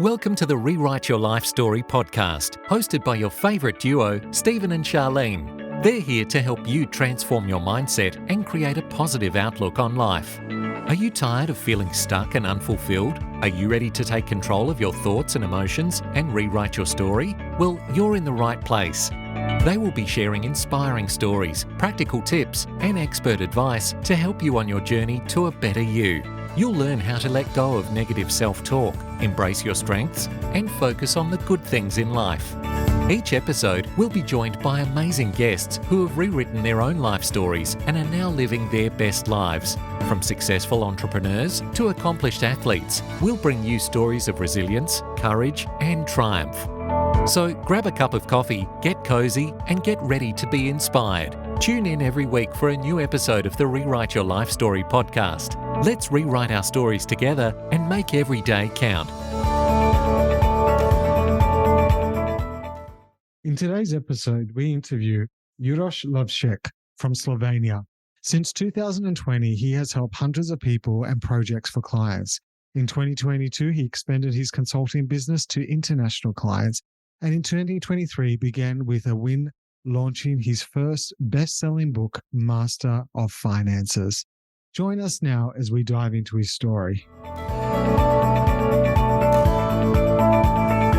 Welcome to the Rewrite Your Life Story podcast, hosted by your favourite duo, Stephen and Charlene. They're here to help you transform your mindset and create a positive outlook on life. Are you tired of feeling stuck and unfulfilled? Are you ready to take control of your thoughts and emotions and rewrite your story? Well, you're in the right place. They will be sharing inspiring stories, practical tips, and expert advice to help you on your journey to a better you. You'll learn how to let go of negative self-talk, embrace your strengths, and focus on the good things in life. Each episode will be joined by amazing guests who have rewritten their own life stories and are now living their best lives. From successful entrepreneurs to accomplished athletes, we'll bring you stories of resilience, courage, and triumph. So grab a cup of coffee, get cozy, and get ready to be inspired. Tune in every week for a new episode of the Rewrite Your Life Story podcast. Let's rewrite our stories together and make every day count. In today's episode, we interview Uroš Lovišček from Slovenia. Since 2020, he has helped hundreds of people and projects for clients. In 2022, he expanded his consulting business to international clients, and in 2023 began with a win, launching his first best-selling book, Master of Finances. Join us now as we dive into his story.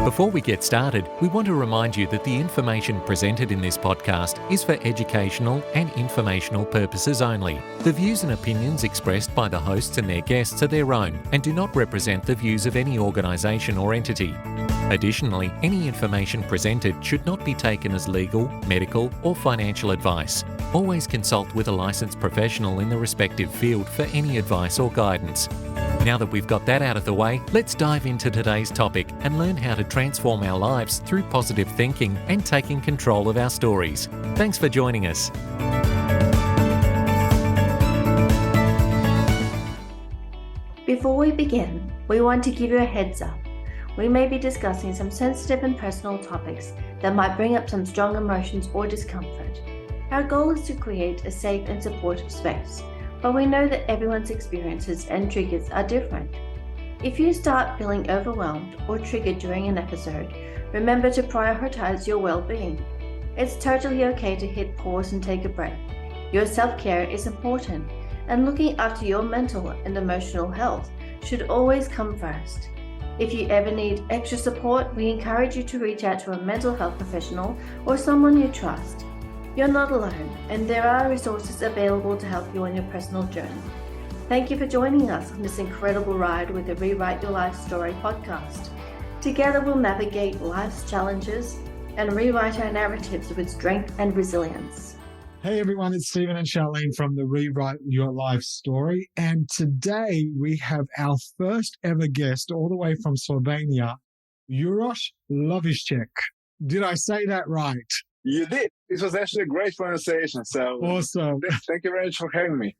Before we get started, we want to remind you that the information presented in this podcast is for educational and informational purposes only. The views and opinions expressed by the hosts and their guests are their own and do not represent the views of any organisation or entity. Additionally, any information presented should not be taken as legal, medical, or financial advice. Always consult with a licensed professional in the respective field for any advice or guidance. Now that we've got that out of the way, let's dive into today's topic and learn how to transform our lives through positive thinking and taking control of our stories. Thanks for joining us. Before we begin, we want to give you a heads up. We may be discussing some sensitive and personal topics that might bring up some strong emotions or discomfort. Our goal is to create a safe and supportive space, but we know that everyone's experiences and triggers are different. If you start feeling overwhelmed or triggered during an episode, remember to prioritize your well-being. It's totally okay to hit pause and take a break. Your self-care is important, and looking after your mental and emotional health should always come first. If you ever need extra support, we encourage you to reach out to a mental health professional or someone you trust. You're not alone, and there are resources available to help you on your personal journey. Thank you for joining us on this incredible ride with the Rewrite Your Life Story podcast. Together we'll navigate life's challenges and rewrite our narratives with strength and resilience. Hey everyone, it's Stephen and Charlene from the Rewrite Your Life Story, and today we have our first ever guest all the way from Slovenia, Uroš Lovišček. Did I say that right? You did. This was actually a great conversation. So awesome. Thank you very much for having me.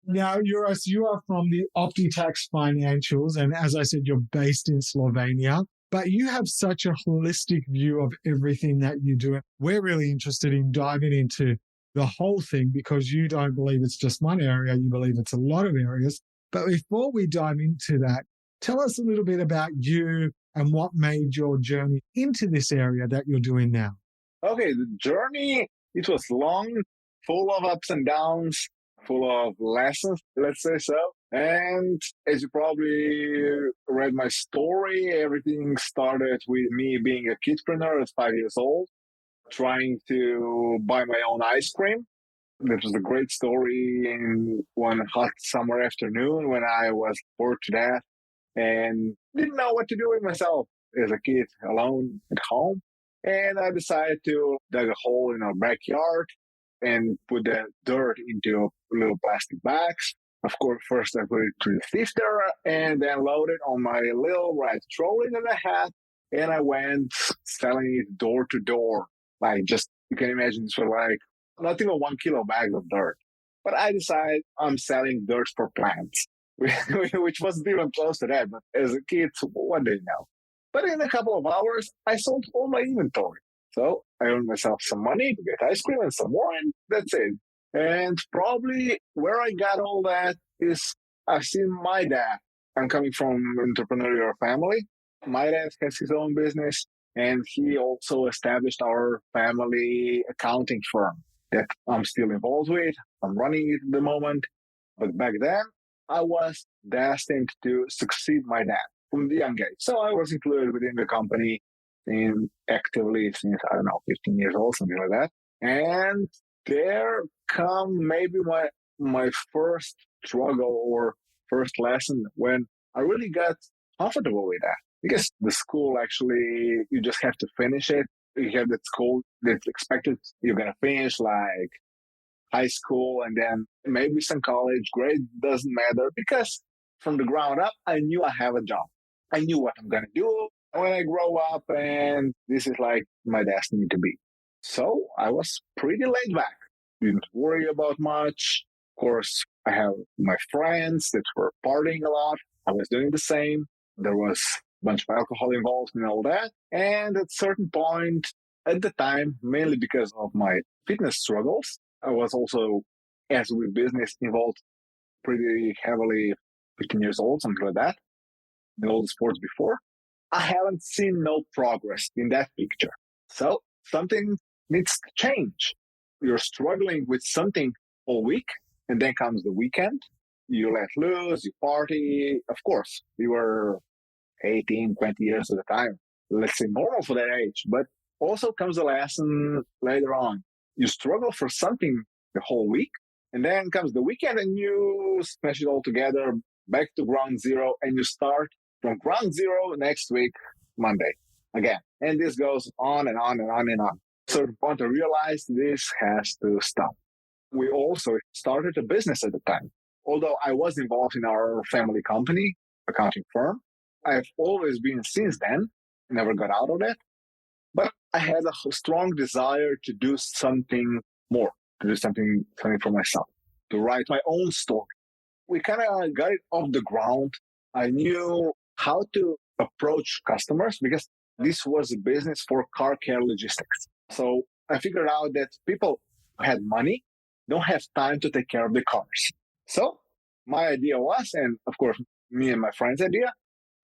Now, Uroš, you are from the Optitax Financials, and as I said, you're based in Slovenia, but you have such a holistic view of everything that you do. We're really interested in diving into the whole thing because you don't believe it's just one area, you believe it's a lot of areas. But before we dive into that, tell us a little bit about you and what made your journey into this area that you're doing now. Okay, the journey, it was long, full of ups and downs, full of lessons, let's say so. And as you probably read my story, everything started with me being a kidpreneur at 5 years old, trying to buy my own ice cream. That was a great story in one hot summer afternoon when I was bored to death and didn't know what to do with myself as a kid alone at home. And I decided to dig a hole in our backyard and put the dirt into little plastic bags. Of course, first I put it through the sifter and then load it on my little red trolley that I had. And I went selling it door to door. Like just, you can imagine this was like not even 1 kilo bag of dirt. But I decided I'm selling dirt for plants, which wasn't even close to that. But as a kid, what do you know? But in a couple of hours, I sold all my inventory. So I earned myself some money to get ice cream and some more, and that's it. And probably where I got all that is I've seen my dad. I'm coming from an entrepreneurial family. My dad has his own business, and he also established our family accounting firm that I'm still involved with. I'm running it at the moment. But back then, I was destined to succeed my dad from the young age. So I was included within the company actively since, 15 years old, something like that. And there come maybe my first struggle or first lesson when I really got comfortable with that. Because the school actually, you just have to finish it. You have that school that's expected you're going to finish like high school and then maybe some college. Grade doesn't matter because from the ground up, I knew I have a job. I knew what I'm going to do when I grow up, and this is like my destiny to be. So I was pretty laid back. Didn't worry about much. Of course, I have my friends that were partying a lot. I was doing the same. There was a bunch of alcohol involved and all that. And at a certain point at the time, mainly because of my fitness struggles, I was also, as with business, involved pretty heavily, 15 years old, something like that, in all the sports before. I haven't seen no progress in that picture. So something needs to change. You're struggling with something all week, and then comes the weekend. You let loose, you party. Of course, we were 18, 20 years at the time. Let's say normal for that age. But also comes a lesson later on. You struggle for something the whole week, and then comes the weekend and you smash it all together, back to ground zero, and you start from ground zero next week, Monday, again. And this goes on and on and on and on. So the point I realized this has to stop. We also started a business at the time. Although I was involved in our family company, accounting firm, I've always been since then, never got out of it. But I had a strong desire to do something more, to do something for myself, to write my own story. We kind of got it off the ground. I knew how to approach customers because this was a business for car care logistics. So I figured out that people who had money don't have time to take care of the cars. So my idea was, and of course, me and my friend's idea,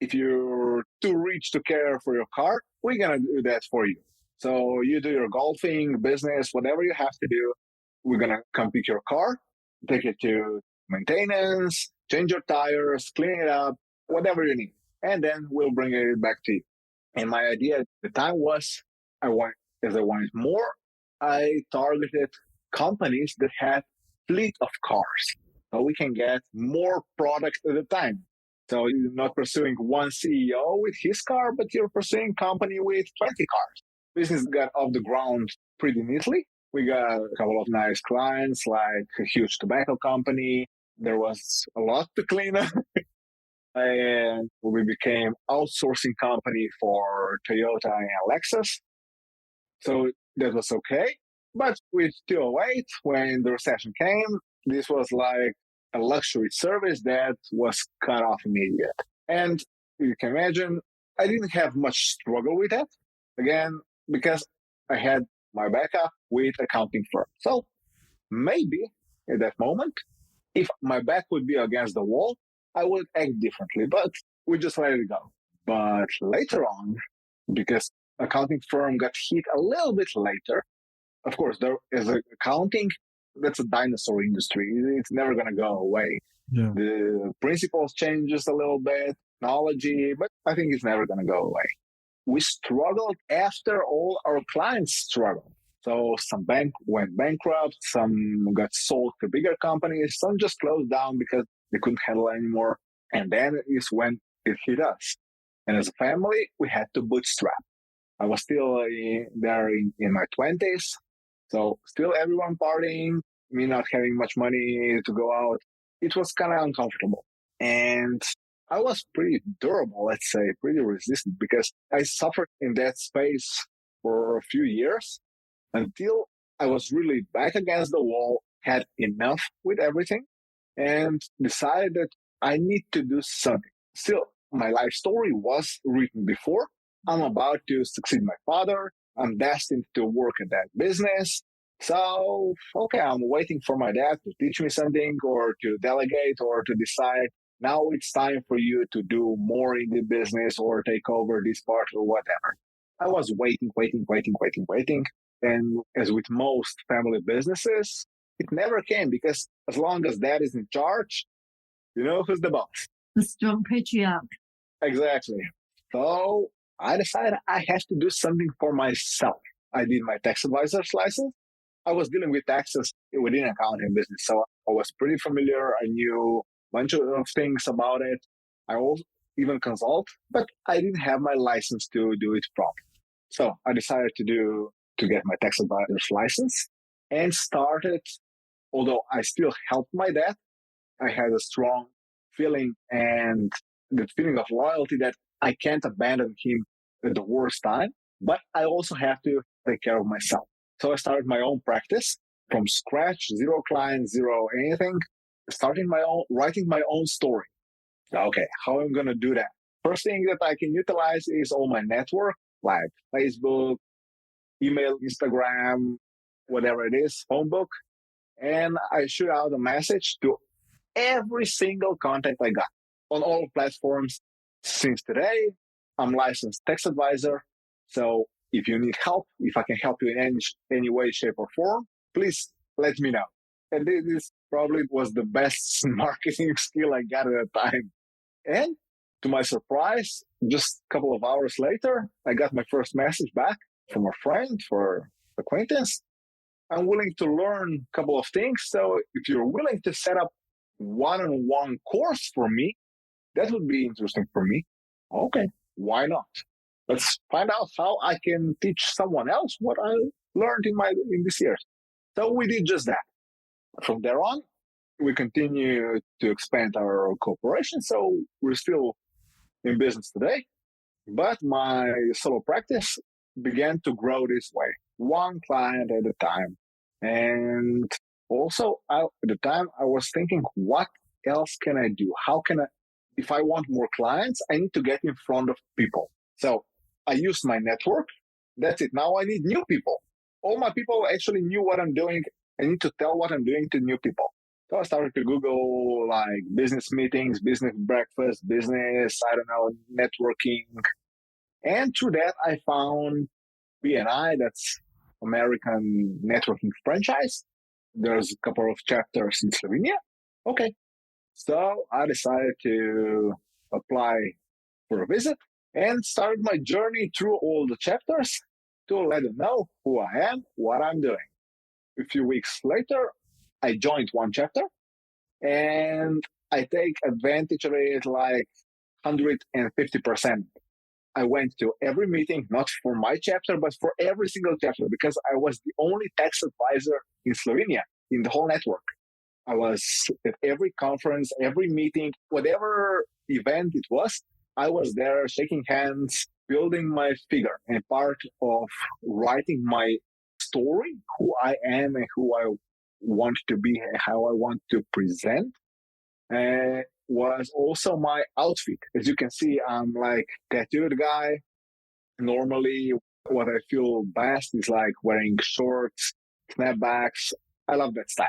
if you're too rich to care for your car, we're going to do that for you. So you do your golfing, business, whatever you have to do. We're going to come pick your car, take it to maintenance, change your tires, clean it up, whatever you need. And then we'll bring it back to you. And my idea at the time was, I wanted more, I targeted companies that had fleet of cars. So we can get more products at a time. So you're not pursuing one CEO with his car, but you're pursuing a company with 20 cars. Business got off the ground pretty neatly. We got a couple of nice clients, like a huge tobacco company. There was a lot to clean up. And we became outsourcing company for Toyota and Lexus. So that was okay. But we still wait. When the recession came, this was like a luxury service that was cut off immediate. And you can imagine, I didn't have much struggle with that. Again, because I had my backup with accounting firm. So maybe at that moment, if my back would be against the wall, I would act differently, but we just let it go. But later on, because accounting firm got hit a little bit later, of course, there is accounting, that's a dinosaur industry. It's never going to go away. Yeah. The principles changes a little bit, technology, but I think it's never going to go away. We struggled after all our clients struggled. So some bank went bankrupt, some got sold to bigger companies, some just closed down because they couldn't handle anymore. And then is when it hit us. And as a family, we had to bootstrap. I was still there in my 20s. So still everyone partying, me not having much money to go out. It was kind of uncomfortable. And I was pretty durable, let's say, pretty resistant, because I suffered in that space for a few years until I was really back against the wall, had enough with everything, and decided that I need to do something. Still, my life story was written before. I'm about to succeed my father. I'm destined to work at that business. So, okay, I'm waiting for my dad to teach me something or to delegate or to decide now it's time for you to do more in the business or take over this part or whatever. I was waiting. And as with most family businesses, it never came because as long as dad is in charge, you know who's the boss. The strong patriarch. Exactly. So I decided I have to do something for myself. I did my tax advisor's license. I was dealing with taxes within accounting business, so I was pretty familiar. I knew a bunch of things about it. I also even consult, but I didn't have my license to do it properly. So I decided to get my tax advisor's license and started, although I still helped my dad, I had a strong feeling and the feeling of loyalty that I can't abandon him at the worst time, but I also have to take care of myself. So I started my own practice from scratch, zero clients, zero anything, writing my own story. Okay, how am I going to do that? First thing that I can utilize is all my network, like Facebook, email, Instagram, whatever it is, phone book. And I shoot out a message to every single contact I got on all platforms. Since today, I'm licensed tax advisor. So if you need help, if I can help you in any way, shape, or form, please let me know. And this probably was the best marketing skill I got at the time. And to my surprise, just a couple of hours later, I got my first message back from a friend for acquaintance. I'm willing to learn a couple of things. So if you're willing to set up one-on-one course for me, that would be interesting for me. Okay, why not? Let's find out how I can teach someone else what I learned in this year. So we did just that. From there on, we continue to expand our cooperation. So we're still in business today, but my solo practice began to grow this way, one client at a time. And also at the time I was thinking, what else can I do? If I want more clients, I need to get in front of people. So I used my network. That's it. Now I need new people. All my people actually knew what I'm doing. I need to tell what I'm doing to new people. So I started to Google like business meetings, business breakfast, networking. And through that, I found BNI, that's American networking franchise. There's a couple of chapters in Slovenia. Okay. So I decided to apply for a visit and started my journey through all the chapters to let them know who I am, what I'm doing. A few weeks later, I joined one chapter and I take advantage of it like 150%. I went to every meeting, not for my chapter, but for every single chapter, because I was the only tax advisor in Slovenia, in the whole network. I was at every conference, every meeting, whatever event it was, I was there shaking hands, building my figure, and part of writing my story, who I am and who I want to be and how I want to present, was also my outfit. As you can see, I'm like tattooed guy. Normally, what I feel best is like wearing shorts, snapbacks. I love that style.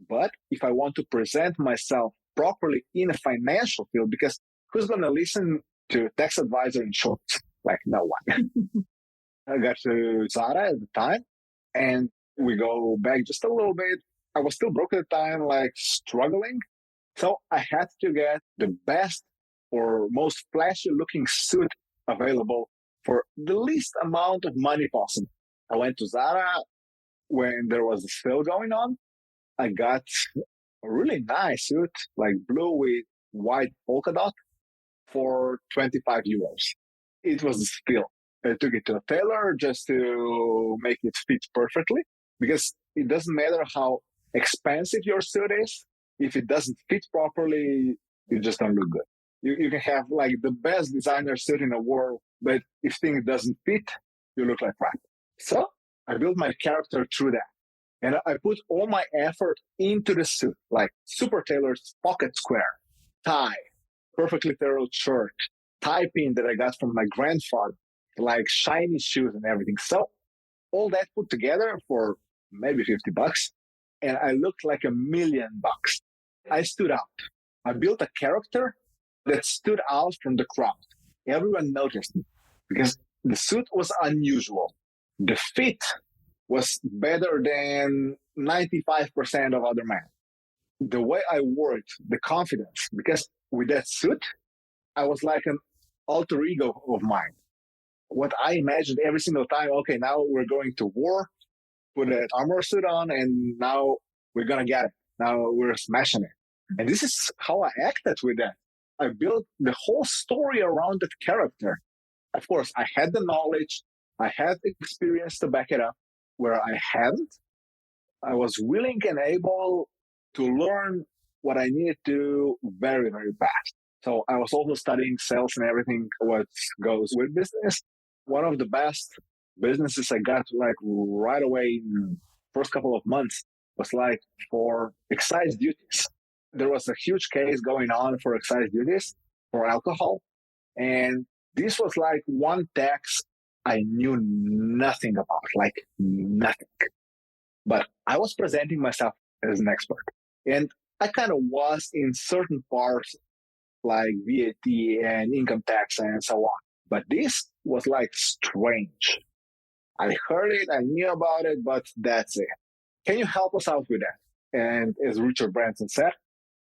But if I want to present myself properly in a financial field, because who's going to listen to tax advisor in shorts? Like no one. I got to Zara at the time and we go back just a little bit. I was still broke at the time, like struggling. So I had to get the best or most flashy looking suit available for the least amount of money possible. I went to Zara when there was a sale going on. I got a really nice suit, like blue with white polka dot for 25 euros. It was a steal. I took it to a tailor just to make it fit perfectly, because it doesn't matter how expensive your suit is. If it doesn't fit properly, you just don't look good. You can have like the best designer suit in the world, but if things doesn't fit, you look like crap. So I built my character through that. And I put all my effort into the suit, like super tailored pocket square, tie, perfectly tailored shirt, tie pin that I got from my grandfather, like shiny shoes and everything. So all that put together for maybe $50, and I looked like $1,000,000. I stood out. I built a character that stood out from the crowd. Everyone noticed me because the suit was unusual. The fit was better than 95% of other men. The way I wore it, the confidence, because with that suit, I was like an alter ego of mine. What I imagined every single time, okay, now we're going to war, put an armor suit on, and now we're going to get it. Now we're smashing it. And this is how I acted with that. I built the whole story around that character. Of course, I had the knowledge, I had experience to back it up. Where I hadn't, I was willing and able to learn what I needed to very, very fast. So I was also studying sales and everything what goes with business. One of the best businesses I got like right away in the first couple of months was like for excise duties. There was a huge case going on for excise duties for alcohol. And this was like one tax I knew nothing about, like nothing. But I was presenting myself as an expert. And I kind of was in certain parts like VAT and income tax and so on. But this was like strange. I heard it, I knew about it, but that's it. Can you help us out with that? And as Richard Branson said,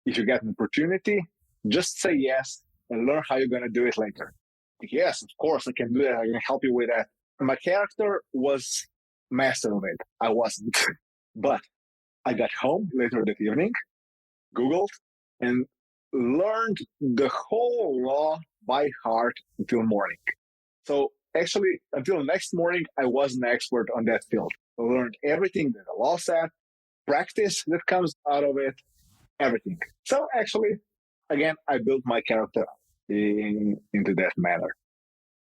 if you get an opportunity, just say yes and learn how you're going to do it later. Yes, of course, I can do that. I can help you with that. My character was master of it. I wasn't. But I got home later that evening, Googled, and learned the whole law by heart until morning. So actually, until next morning, I was an expert on that field. I learned everything that the law said, practice that comes out of it, everything. So actually, again, I built my character into that manner.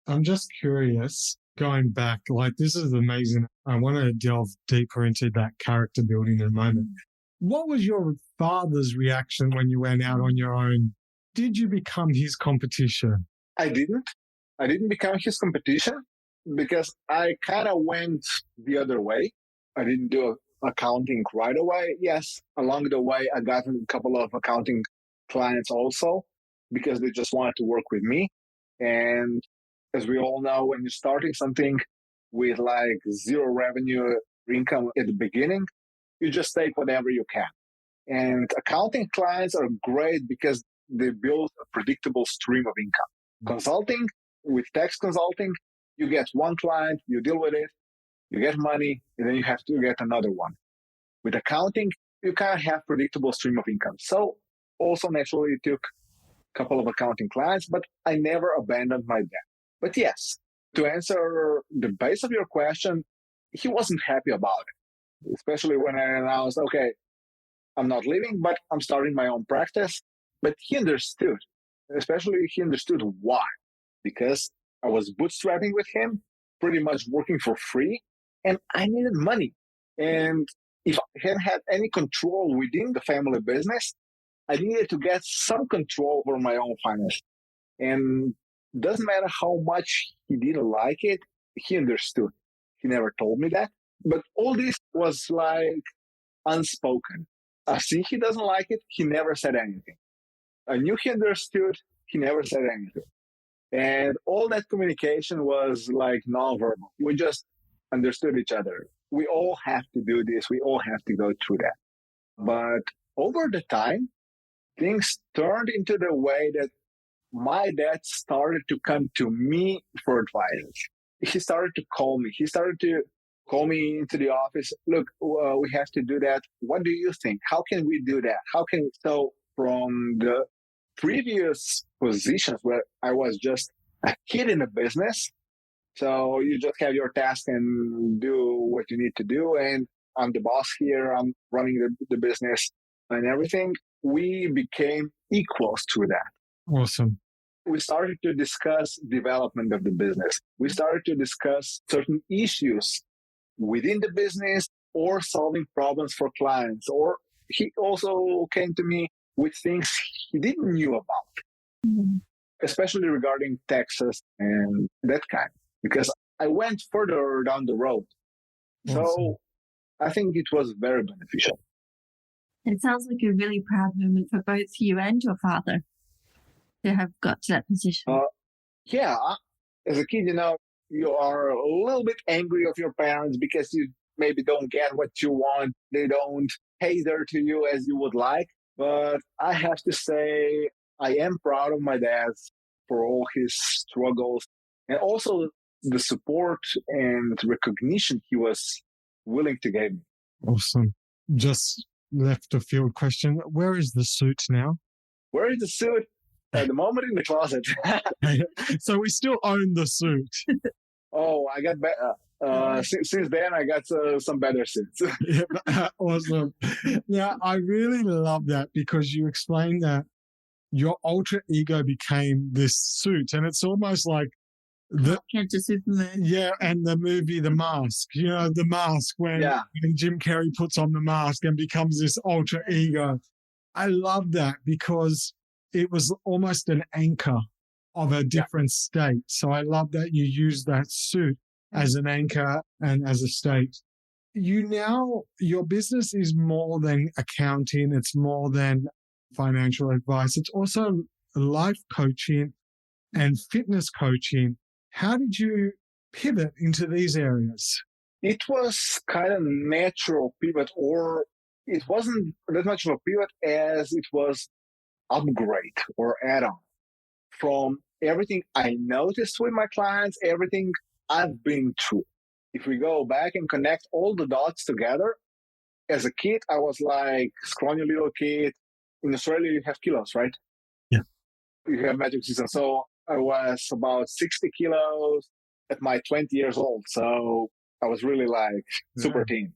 I'm just curious, going back, like this is amazing. I want to delve deeper into that character building in a moment. What was your father's reaction when you went out on your own? Did you become his competition? I didn't become his competition because I kind of went the other way. I didn't do accounting right away. Yes, along the way, I got a couple of accounting clients also because they just wanted to work with me. And as we all know, when you're starting something with like zero revenue income at the beginning, you just take whatever you can. And accounting clients are great because they build a predictable stream of income. Consulting, with tax consulting, you get one client, you deal with it, you get money, and then you have to get another one. With accounting, you kind of have predictable stream of income. So also naturally it took a couple of accounting clients, but I never abandoned my dad. But yes, to answer the base of your question, he wasn't happy about it, especially when I announced, okay, I'm not leaving, but I'm starting my own practice. But he understood, especially he understood why, because I was bootstrapping with him, pretty much working for free, and I needed money. And if I hadn't had any control within the family business, I needed to get some control over my own finances. And doesn't matter how much he didn't like it, he understood. He never told me that. But all this was like unspoken. I see he doesn't like it. He never said anything. I knew he understood. He never said anything. And all that communication was like nonverbal. We just understood each other. We all have to do this. We all have to go through that. But over the time, things turned into the way that my dad started to come to me for advice. He started to call me. He started to call me into the office. Look, we have to do that. What do you think? How can we do that? So from the previous positions where I was just a kid in a business, so you just have your task and do what you need to do. And I'm the boss here. I'm running the business and everything. We became equals through that. Awesome. We started to discuss development of the business. We started to discuss certain issues within the business or solving problems for clients. Or he also came to me with things he didn't knew about, especially regarding taxes and that kind, because I went further down the road. Awesome. So I think it was very beneficial. It sounds like a really proud moment for both you and your father to have got to that position. Yeah, as a kid, you are a little bit angry of your parents because you maybe don't get what you want. They don't cater to you as you would like. But I have to say, I am proud of my dad for all his struggles and also the support and recognition he was willing to give me. Awesome. Just left a field question. Where is the suit now? Where is the suit? At the moment in the closet. So we still own the suit. Oh, I got better. Since then, I got some better suits. Awesome. Now, I really love that because you explained that your alter ego became this suit, and it's almost like Captain Superman. Yeah, and the movie The Mask. The mask when Jim Carrey puts on the mask and becomes this alter ego. I love that because it was almost an anchor of a different state. So I love that you use that suit as an anchor and as a state. Your business is more than accounting. It's more than financial advice. It's also life coaching and fitness coaching. How did you pivot into these areas? It was kind of natural pivot, or it wasn't that much of a pivot as it was upgrade or add-on from everything I noticed with my clients, everything I've been through. If we go back and connect all the dots together, as a kid, I was like scrawny little kid. In Australia, you have kilos, right? Yeah. You have metric system. So I was about 60 kilos at my 20 years old. So I was really like super thin.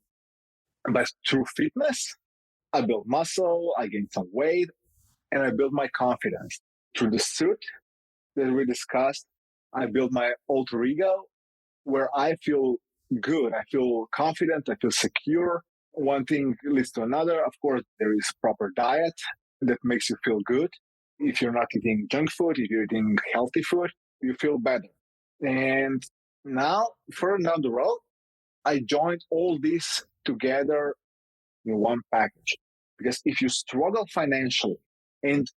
But through fitness, I built muscle, I gained some weight, and I built my confidence. Through the suit that we discussed, I built my alter ego where I feel good. I feel confident. I feel secure. One thing leads to another. Of course, there is proper diet that makes you feel good. If you're not eating junk food, if you're eating healthy food, you feel better. And now, further down the road, I joined all this together in one package. Because if you struggle financially and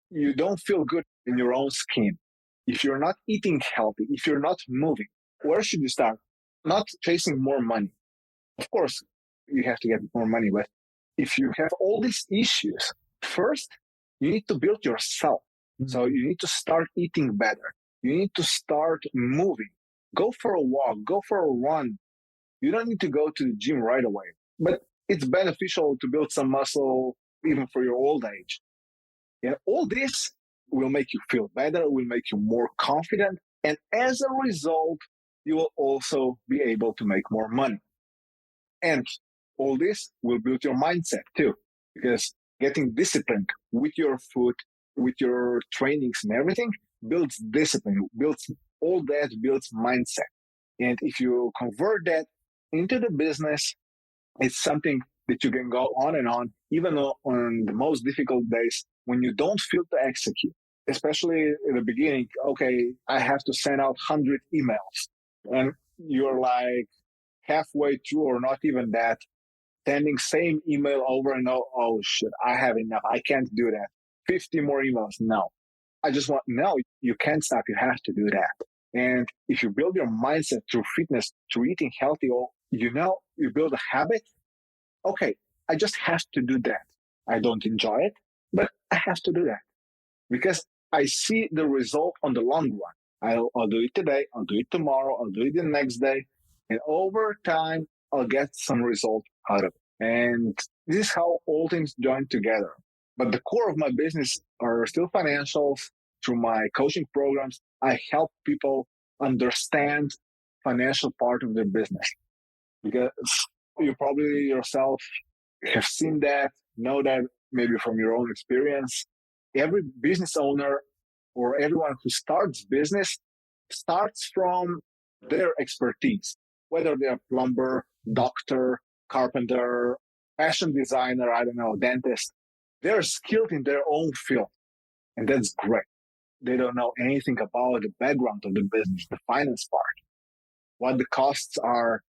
you don't feel good in your own skin, if you're not eating healthy, if you're not moving, where should you start? Not chasing more money. Of course, you have to get more money, but if you have all these issues, first, you need to build yourself. So you need to start eating better. You need to start moving. Go for a walk, go for a run. You don't need to go to the gym right away, but it's beneficial to build some muscle even for your old age. And all this will make you feel better, will make you more confident. And as a result, you will also be able to make more money. And all this will build your mindset too, because getting disciplined with your food, with your trainings and everything builds discipline, builds mindset. And if you convert that into the business, it's something that you can go on and on, even on the most difficult days when you don't feel to execute, especially in the beginning. Okay, I have to send out 100 emails and you're like halfway through or not even that, sending same email over and over. Oh shit, I have enough. I can't do that. 50 more emails. No, you can't stop. You have to do that. And if you build your mindset through fitness, through eating healthy, or you build a habit. Okay, I just have to do that. I don't enjoy it, but I have to do that because I see the result on the long run. I'll do it today. I'll do it tomorrow. I'll do it the next day. And over time, I'll get some result out of it. And this is how all things join together. But the core of my business are still financials. Through my coaching programs, I help people understand financial part of their business. Because you probably yourself have seen that, know that maybe from your own experience. Every business owner or everyone who starts business starts from their expertise, whether they're plumber, doctor, carpenter, fashion designer, dentist. They're skilled in their own field. And that's great. They don't know anything about the background of the business, the finance part, what the costs are,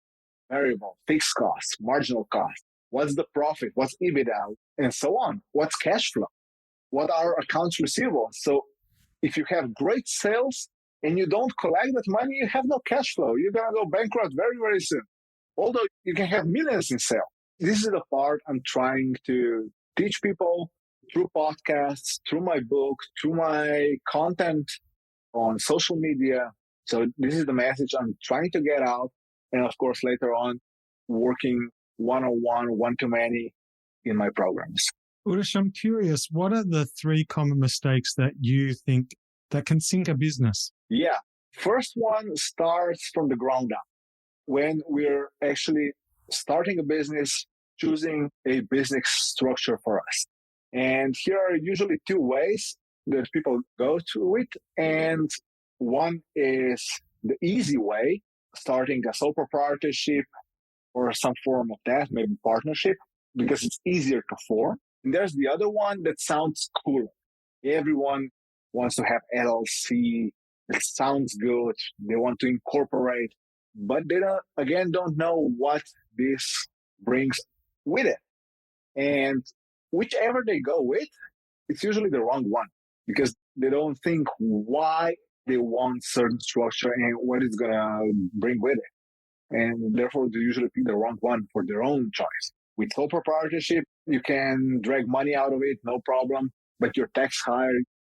variable, fixed costs, marginal costs. What's the profit? What's EBITDA? And so on. What's cash flow? What are accounts receivable? So if you have great sales and you don't collect that money, you have no cash flow. You're going to go bankrupt very, very soon. Although you can have millions in sales. This is the part I'm trying to teach people through podcasts, through my book, through my content on social media. So this is the message I'm trying to get out. And of course, later on, working one-on-one, one-to-many in my programs. Uroš, I'm curious, what are the 3 common mistakes that you think that can sink a business? Yeah. First one starts from the ground up. When we're actually starting a business, choosing a business structure for us. And here are usually 2 ways that people go through it. And one is the easy way, starting a sole proprietorship or some form of that, maybe partnership, because it's easier to form. And there's the other one that sounds cool. Everyone wants to have LLC. It sounds good. They want to incorporate, but they don't know what this brings with it. And whichever they go with, it's usually the wrong one because they don't think why they want certain structure and what it's going to bring with it. And therefore, they usually pick the wrong one for their own choice. With sole proprietorship, you can drag money out of it, no problem, but your tax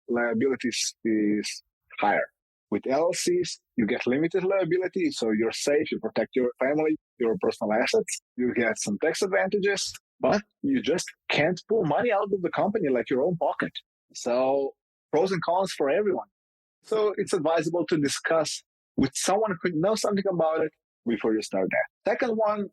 liabilities is higher. With LLCs, you get limited liability, so you're safe, you protect your family, your personal assets, you get some tax advantages, but you just can't pull money out of the company like your own pocket. So pros and cons for everyone. So it's advisable to discuss with someone who knows something about it before you start that. Second one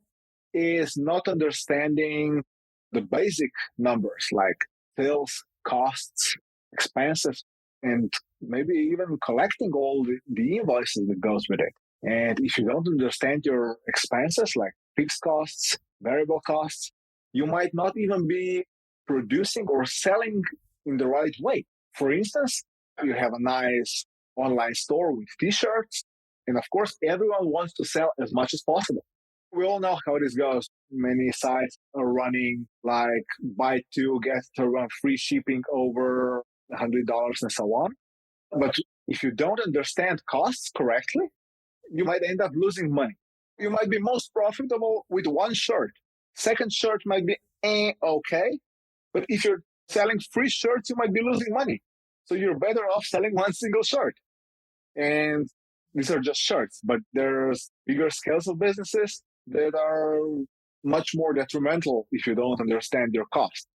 is not understanding the basic numbers like sales, costs, expenses, and maybe even collecting all the invoices that goes with it. And if you don't understand your expenses like fixed costs, variable costs, you might not even be producing or selling in the right way. For instance, you have a nice online store with t-shirts, and of course, everyone wants to sell as much as possible. We all know how this goes. Many sites are running like buy 2, get 1 free shipping over $100 and so on. But if you don't understand costs correctly, you might end up losing money. You might be most profitable with 1 shirt. Second shirt might be okay. But if you're selling free shirts, you might be losing money. So you're better off selling 1 single shirt. And these are just shirts, but there's bigger scales of businesses that are much more detrimental if you don't understand your cost.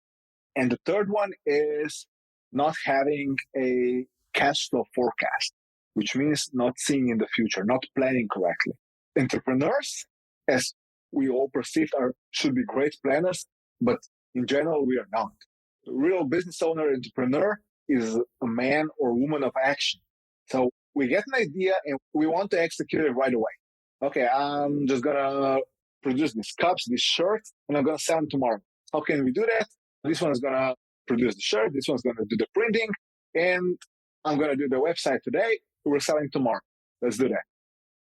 And the third one is not having a cash flow forecast, which means not seeing in the future, not planning correctly. Entrepreneurs, as we all perceived, should be great planners, but in general, we are not. A real business owner, entrepreneur is a man or woman of action. So we get an idea and we want to execute it right away. Okay, I'm just going to produce these cups, these shirts, and I'm going to sell them tomorrow. How can we do that? This one's going to produce the shirt. This one's going to do the printing. And I'm going to do the website today. We're selling tomorrow. Let's do that.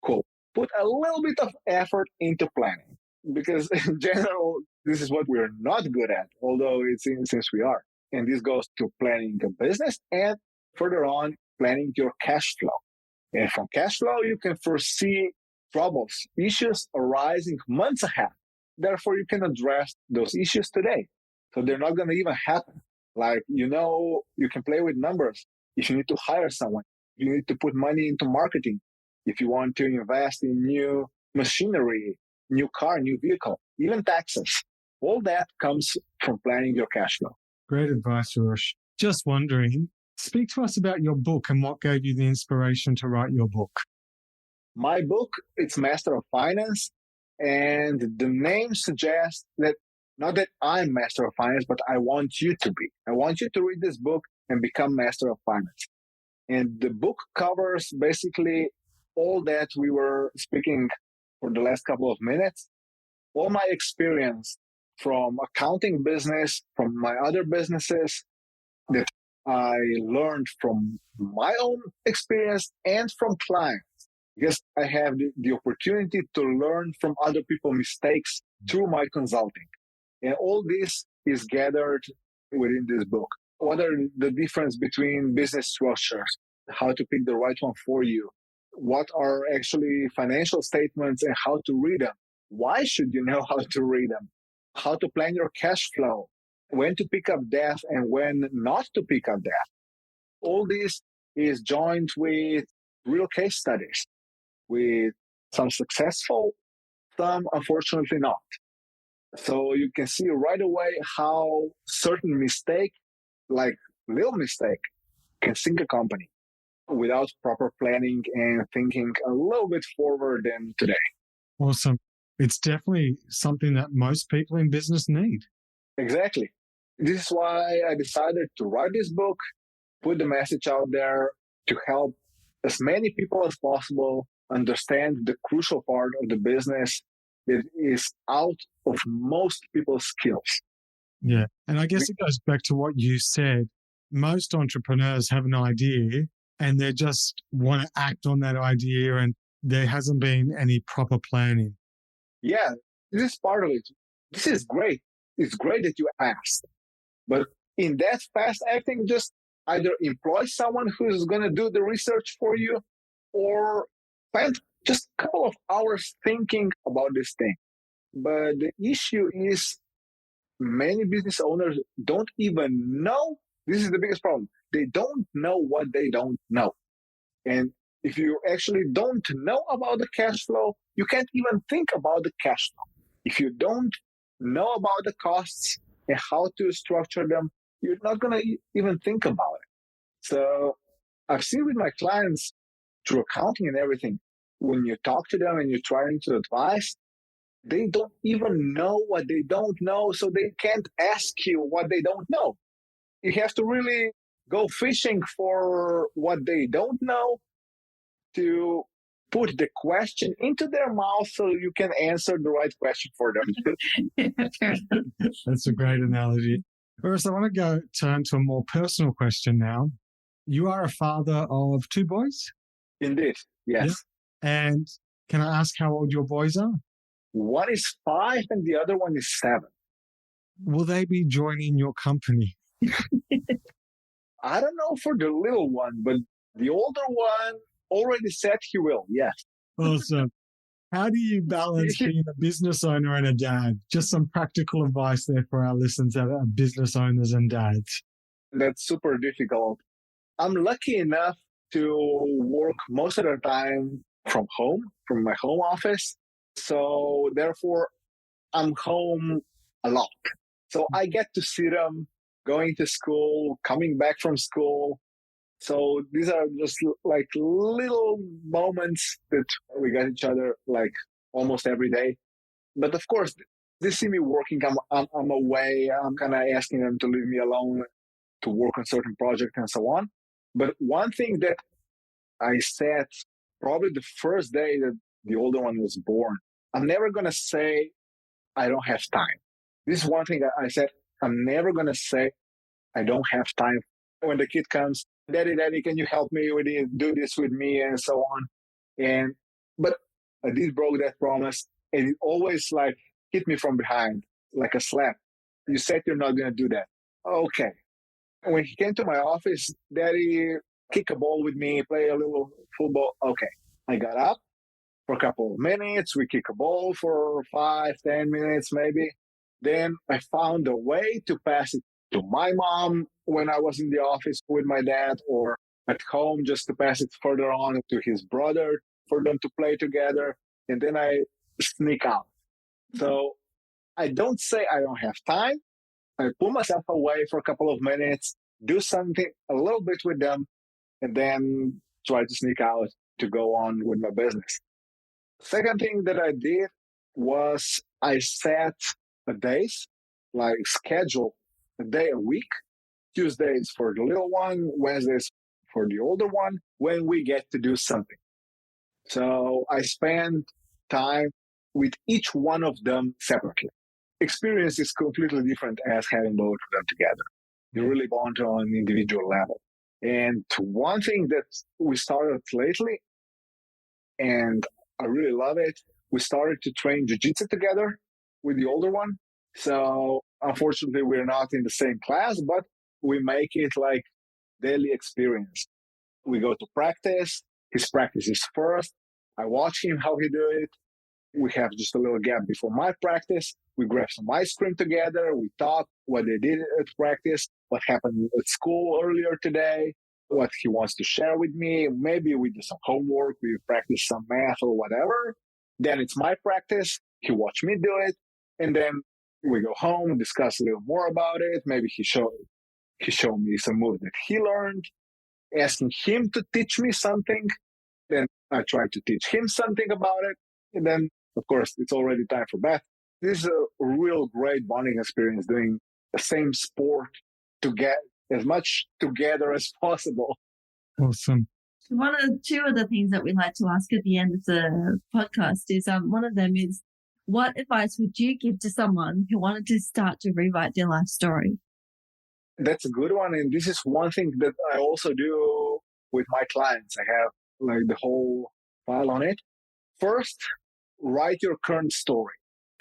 Cool. Put a little bit of effort into planning because in general, this is what we're not good at, although it seems we are. And this goes to planning a business and further on, planning your cash flow. And from cash flow, you can foresee troubles, issues arising months ahead. Therefore, you can address those issues today. So they're not going to even happen. Like, you can play with numbers. If you need to hire someone, you need to put money into marketing. If you want to invest in new machinery, new car, new vehicle, even taxes, all that comes from planning your cash flow. Great advice, Uroš. Just wondering, speak to us about your book and what gave you the inspiration to write your book. My book, it's Master of Finance, and the name suggests that not that I'm Master of Finance, but I want you to be. I want you to read this book and become Master of Finance. And the book covers basically all that we were speaking for the last couple of minutes, all my experience from accounting business, from my other businesses that I learned from my own experience and from clients. Because I have the opportunity to learn from other people's mistakes through my consulting. And all this is gathered within this book. What are the difference between business structures? How to pick the right one for you? What are actually financial statements and how to read them? Why should you know how to read them? How to plan your cash flow? When to pick up debt and when not to pick up debt? All this is joined with real case studies, with some successful, some unfortunately not. So you can see right away how certain mistake, like little mistake, can sink a company without proper planning and thinking a little bit forward than today. Awesome. It's definitely something that most people in business need. Exactly. This is why I decided to write this book, put the message out there to help as many people as possible understand the crucial part of the business that is out of most people's skills. Yeah. And I guess it goes back to what you said. Most entrepreneurs have an idea and they just want to act on that idea and there hasn't been any proper planning. Yeah, this is part of it. This is great. It's great that you asked. But in that fast acting, just either employ someone who's going to do the research for you or spend just a couple of hours thinking about this thing. But the issue is many business owners don't even know. This is the biggest problem. They don't know what they don't know. And if you actually don't know about the cash flow, you can't even think about the cash flow. If you don't know about the costs and how to structure them, you're not going to even think about it. So I've seen with my clients through accounting and everything, when you talk to them and you're trying to advise, they don't even know what they don't know, so they can't ask you what they don't know. You have to really go fishing for what they don't know to put the question into their mouth so you can answer the right question for them. That's a great analogy. Uroš, I want to turn to a more personal question now. You are a father of 2 boys? Indeed, yes. Yeah. And can I ask how old your boys are? One is 5 and the other one is 7. Will they be joining your company? I don't know for the little one, but the older one already said he will, yes. Awesome. How do you balance being a business owner and a dad? Just some practical advice there for our listeners that are business owners and dads. That's super difficult. I'm lucky enough to work most of the time from home, from my home office. So therefore, I'm home a lot. So I get to see them going to school, coming back from school. So these are just like little moments that we got each other like almost every day. But of course, they see me working. I'm away. I'm kind of asking them to leave me alone to work on certain projects and so on. But one thing that I said probably the first day that the older one was born, I'm never going to say I don't have time. This is one thing that I said. I'm never going to say I don't have time. When the kid comes, Daddy, can you help me with it? Do this with me and so on. But I did broke that promise, and it always like hit me from behind, like a slap. You said you're not going to do that. Okay. And when he came to my office, Daddy, kick a ball with me, play a little football. Okay. I got up for a couple of minutes. We kick a ball for 5-10 minutes, maybe. Then I found a way to pass it to my mom when I was in the office with my dad, or at home just to pass it further on to his brother for them to play together. And then I sneak out. So I don't say I don't have time. I pull myself away for a couple of minutes, do something a little bit with them, and then try to sneak out to go on with my business. Second thing that I did was I set a days, like schedule a day a week. Tuesdays for the little one, Wednesdays for the older one, when we get to do something. So I spend time with each one of them separately. Experience is completely different as having both of them together. You really bond on an individual level. And one thing that we started lately, and I really love it, we started to train jiu-jitsu together with the older one. So unfortunately, we're not in the same class, but we make it like daily experience. We go to practice. His practice is first. I watch him how he do it. We have just a little gap before my practice. We grab some ice cream together. We talk what they did at practice, what happened at school earlier today, what he wants to share with me. Maybe we do some homework. We practice some math or whatever. Then it's my practice. He watch me do it. And then we go home, discuss a little more about it. Maybe he showed me some moves that he learned, asking him to teach me something. Then I try to teach him something about it. And then, of course, it's already time for bed. This is a real great bonding experience, doing the same sport to get as much together as possible. Awesome. Two of the things that we like to ask at the end of the podcast is one of them is, what advice would you give to someone who wanted to start to rewrite their life story? That's a good one. And this is one thing that I also do with my clients. I have like the whole file on it. First, write your current story.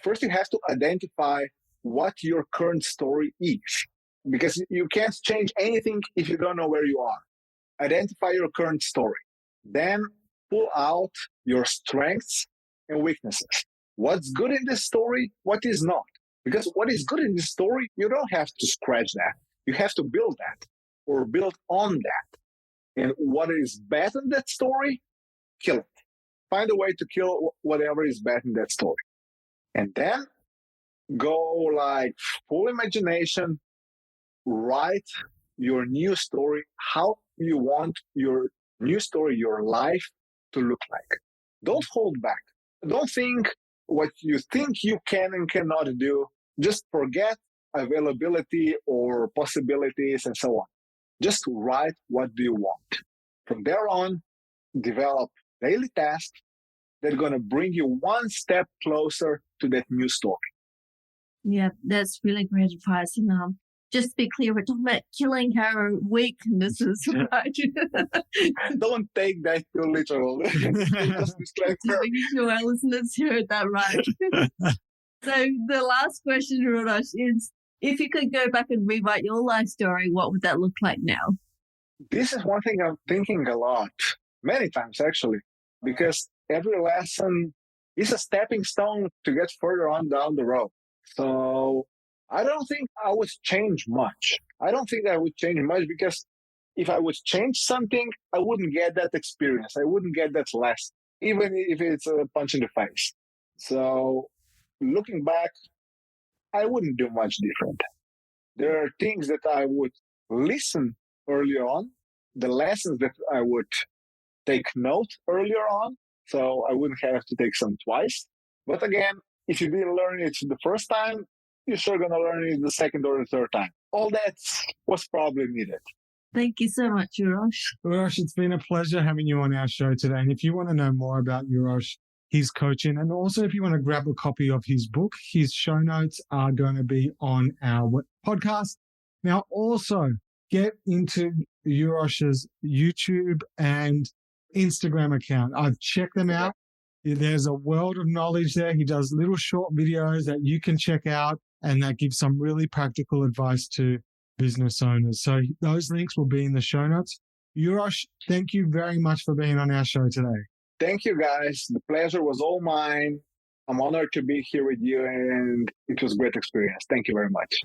First, you have to identify what your current story is, because you can't change anything if you don't know where you are. Identify your current story. Then pull out your strengths and weaknesses. What's good in this story? What is not? Because what is good in this story, you don't have to scratch that. You have to build that or build on that. And what is bad in that story, kill it. Find a way to kill whatever is bad in that story. And then go like full imagination, write your new story, how you want your new story, your life to look like. Don't hold back. Don't think what you think you can and cannot do. Just forget availability or possibilities and so on. Just write what do you want. From there on, develop daily tasks that are going to bring you one step closer to that new story. Yeah, that's really great advice. And just to be clear, we're talking about killing our weaknesses, right? Don't take that too literal. Just making sure our listeners heard that right. So the last question, Uroš, is if you could go back and rewrite your life story, what would that look like now? This is one thing I'm thinking a lot, many times actually, because every lesson is a stepping stone to get further on down the road. So I don't think I would change much. I don't think I would change much because if I would change something, I wouldn't get that experience. I wouldn't get that lesson, even if it's a punch in the face. So looking back, I wouldn't do much different. There are things that I would listen earlier on, the lessons that I would take note earlier on, so I wouldn't have to take some twice. But again, if you didn't learn it the first time, you're sure going to learn it the second or the third time. All that was probably needed. Thank you so much, Uroš. Uroš, it's been a pleasure having you on our show today. And if you want to know more about Uroš, his coaching, and also if you want to grab a copy of his book, his show notes are going to be on our podcast. Now, also get into Uroš's YouTube and Instagram account. I've checked them out. There's a world of knowledge there. He does little short videos that you can check out and that give some really practical advice to business owners. So those links will be in the show notes. Uroš, thank you very much for being on our show today. Thank you, guys. The pleasure was all mine. I'm honored to be here with you, and it was a great experience. Thank you very much.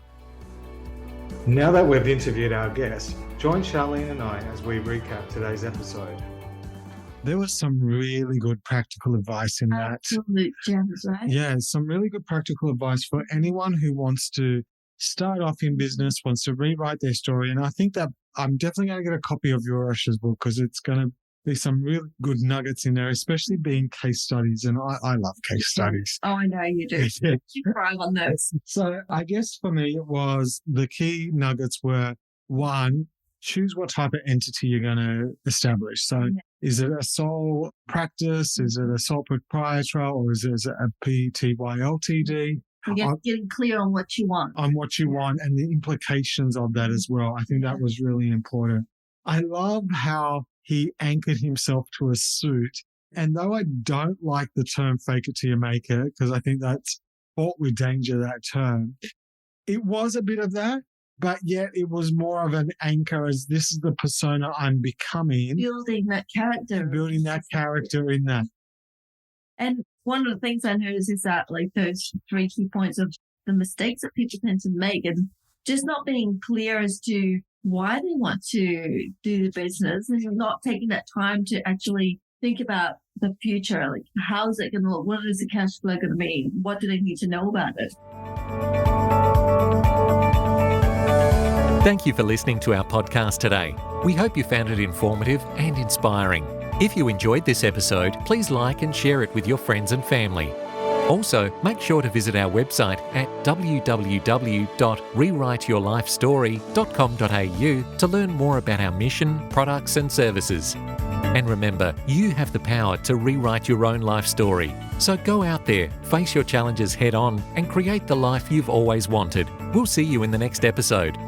Now that we've interviewed our guest, join Charlene and I as we recap today's episode. There was some really good practical advice in that. Absolute gems, right? Yeah, some really good practical advice for anyone who wants to start off in business, wants to rewrite their story. And I think that I'm definitely going to get a copy of Uroš's book because it's going to be some really good nuggets in there, especially being case studies. And I love case studies. Oh, I know you do. You cry on those. So I guess for me, it was the key nuggets were, one, choose what type of entity you're going to establish. So is it a sole practice? Is it a sole proprietor? Or is it a PTY Ltd? Getting clear on what you want. On what you want and the implications of that as well. I think that was really important. I love how he anchored himself to a suit. And though I don't like the term fake it till you make it, because I think that's Fought with danger, that term. It was a bit of that, but yet it was more of an anchor as this is the persona I'm becoming. Building that character. Building that character in that. And one of the things I noticed is that like those 3 key points of the mistakes that people tend to make and just not being clear as to why they want to do the business and not taking that time to actually think about the future. Like, how is it going to look? What is the cash flow going to be? What do they need to know about it? Thank you for listening to our podcast today. We hope you found it informative and inspiring. If you enjoyed this episode, please like and share it with your friends and family. Also, make sure to visit our website at www.rewriteyourlifestory.com.au to learn more about our mission, products and services. And remember, you have the power to rewrite your own life story. So go out there, face your challenges head on and create the life you've always wanted. We'll see you in the next episode.